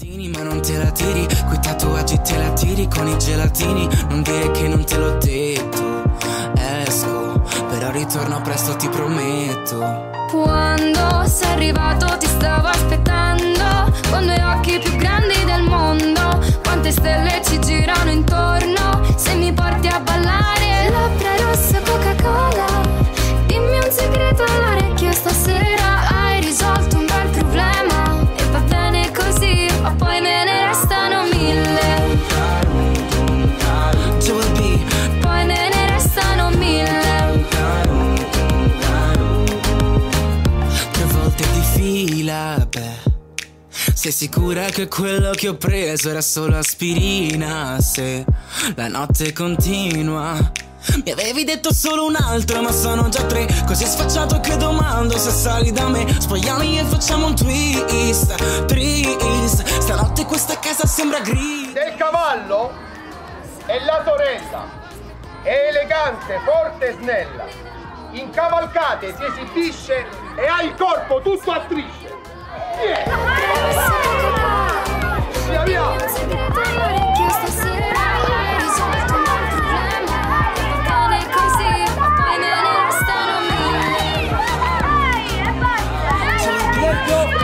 Ma non te la tiri, quei tatuaggi te la tiri con i gelatini. Non dire che non te l'ho detto. Esco, però ritorno presto, ti prometto. Quando sei arrivato ti stavo aspettando, con due occhi più grandi del mondo. Quante stelle ci girano intorno, se mi porti a ballare. Labbra rosse, Coca-Cola, dimmi un segreto all'orecchio stasera. Hai risolto un bel problema e va bene così, ma poi me ne restano 1000. Poi me ne restano 1000. 3 volte di fila, beh. Sei sicura che quello che ho preso era solo aspirina? Se la notte continua. Mi avevi detto solo un altro, ma sono già 3. Così sfacciato che domando se sali da me. Spogliami e facciamo un twist. Stanotte questa casa sembra gris. Del cavallo è la sorella. È elegante, forte e snella. In cavalcate si esibisce e ha il corpo tutto a strisce. Via, via! Let's go!